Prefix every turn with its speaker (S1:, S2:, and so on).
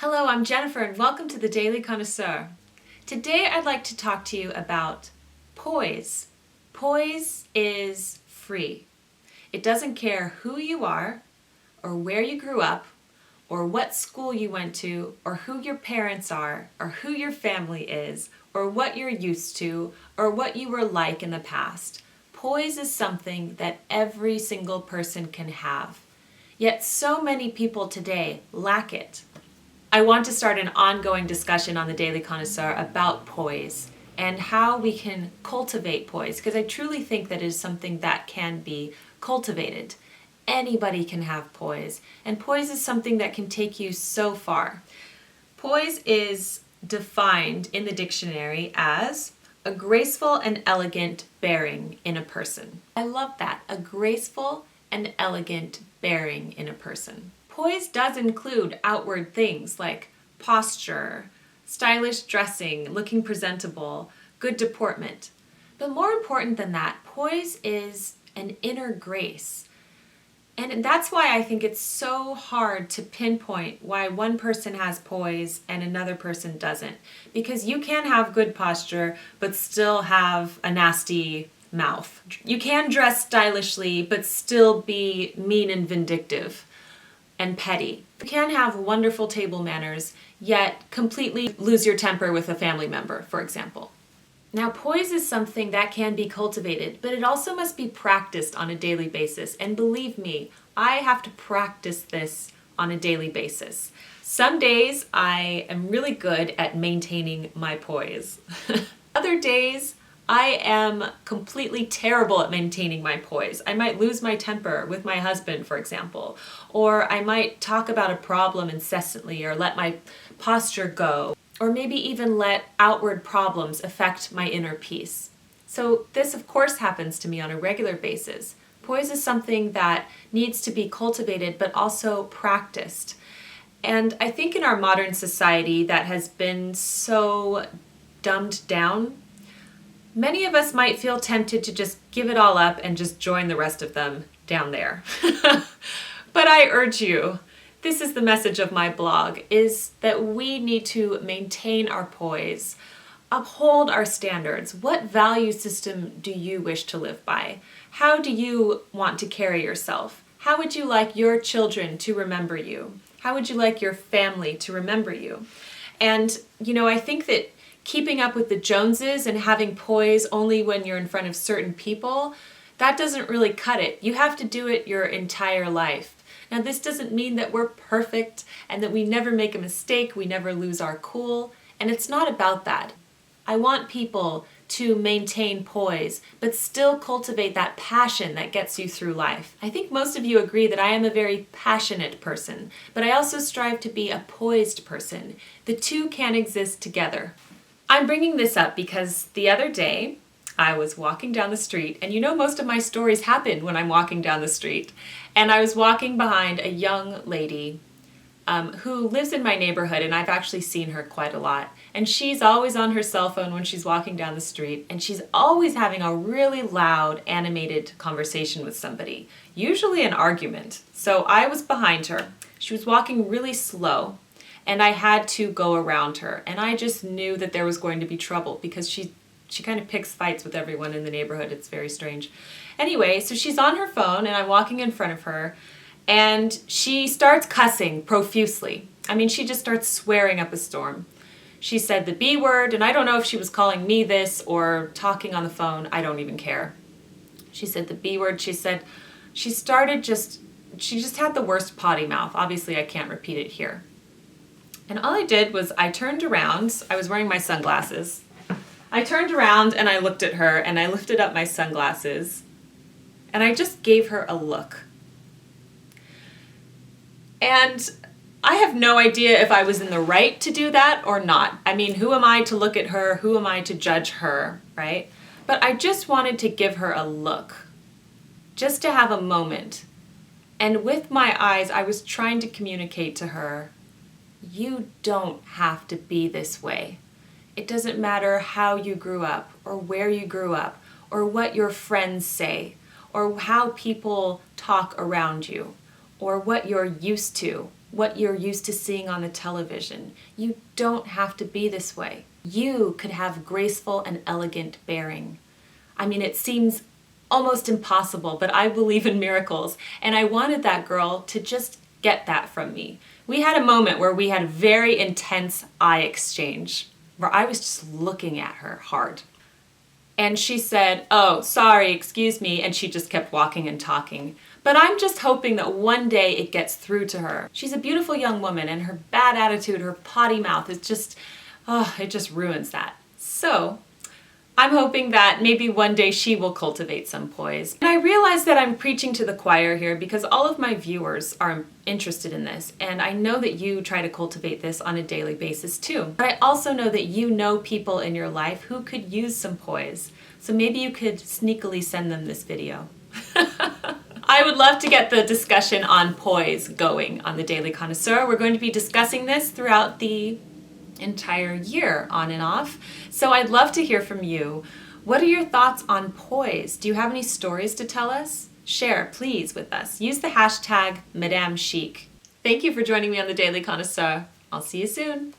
S1: Hello, I'm Jennifer and welcome to the Daily Connoisseur. Today I'd like to talk to you about poise. Poise is free. It doesn't care who you are, or where you grew up, or what school you went to, or who your parents are, or who your family is, or what you're used to, or what you were like in the past. Poise is something that every single person can have. Yet so many people today lack it. I want to start an ongoing discussion on the Daily Connoisseur about poise and how we can cultivate poise, because I truly think that it is something that can be cultivated. Anybody can have poise, and poise is something that can take you so far. Poise is defined in the dictionary as a graceful and elegant bearing in a person. I love that, a graceful and elegant bearing in a person. Poise does include outward things like posture, stylish dressing, looking presentable, good deportment. But more important than that, poise is an inner grace. And that's why I think it's so hard to pinpoint why one person has poise and another person doesn't. Because you can have good posture, but still have a nasty mouth. You can dress stylishly, but still be mean and vindictive and petty. You can have wonderful table manners, yet completely lose your temper with a family member, for example. Now, poise is something that can be cultivated, but it also must be practiced on a daily basis. And believe me, I have to practice this on a daily basis. Some days I am really good at maintaining my poise. Other days I am completely terrible at maintaining my poise. I might lose my temper with my husband, for example, or I might talk about a problem incessantly or let my posture go, or maybe even let outward problems affect my inner peace. So this, of course, happens to me on a regular basis. Poise is something that needs to be cultivated, but also practiced. And I think in our modern society that has been so dumbed down, many of us might feel tempted to just give it all up and just join the rest of them down there. But I urge you, this is the message of my blog, is that we need to maintain our poise, uphold our standards. What value system do you wish to live by? How do you want to carry yourself? How would you like your children to remember you? How would you like your family to remember you? And, I think that keeping up with the Joneses and having poise only when you're in front of certain people, that doesn't really cut it. You have to do it your entire life. Now, this doesn't mean that we're perfect and that we never make a mistake, we never lose our cool, and it's not about that. I want people to maintain poise, but still cultivate that passion that gets you through life. I think most of you agree that I am a very passionate person, but I also strive to be a poised person. The two can exist together. I'm bringing this up because the other day I was walking down the street, and most of my stories happen when I'm walking down the street. And I was walking behind a young lady who lives in my neighborhood, and I've actually seen her quite a lot. And she's always on her cell phone when she's walking down the street, and she's always having a really loud, animated conversation with somebody, usually an argument. So I was behind her. She was walking really slow, and I had to go around her. And I just knew that there was going to be trouble because she kind of picks fights with everyone in the neighborhood. It's very strange. Anyway, so she's on her phone, and I'm walking in front of her, and she starts cussing profusely. She just starts swearing up a storm. She said the B word, and I don't know if she was calling me this or talking on the phone. I don't even care. She said the B word. She just had the worst potty mouth. Obviously, I can't repeat it here. And all I did was I turned around. I was wearing my sunglasses. I turned around and I looked at her and I lifted up my sunglasses and I just gave her a look. And I have no idea if I was in the right to do that or not. Who am I to look at her? Who am I to judge her, right? But I just wanted to give her a look, just to have a moment. And with my eyes, I was trying to communicate to her, you don't have to be this way. It doesn't matter how you grew up or where you grew up or what your friends say or how people talk around you or what you're used to. what you're used to seeing on the television. You don't have to be this way. You could have graceful and elegant bearing. I mean, it seems almost impossible, but I believe in miracles, and I wanted that girl to just get that from me. We had a moment where we had a very intense eye exchange, where I was just looking at her hard. And she said, "Oh, sorry, excuse me," and she just kept walking and talking. But I'm just hoping that one day it gets through to her. She's a beautiful young woman, and her bad attitude, her potty mouth, is just, it just ruins that. So I'm hoping that maybe one day she will cultivate some poise. And I realize that I'm preaching to the choir here because all of my viewers are interested in this, and I know that you try to cultivate this on a daily basis too. But I also know that you know people in your life who could use some poise. So maybe you could sneakily send them this video. I would love to get the discussion on poise going on the Daily Connoisseur. We're going to be discussing this throughout the entire year, on and off. So I'd love to hear from you. What are your thoughts on poise? Do you have any stories to tell us? Share, please, with us. Use the hashtag Madame Chic. Thank you for joining me on the Daily Connoisseur. I'll see you soon.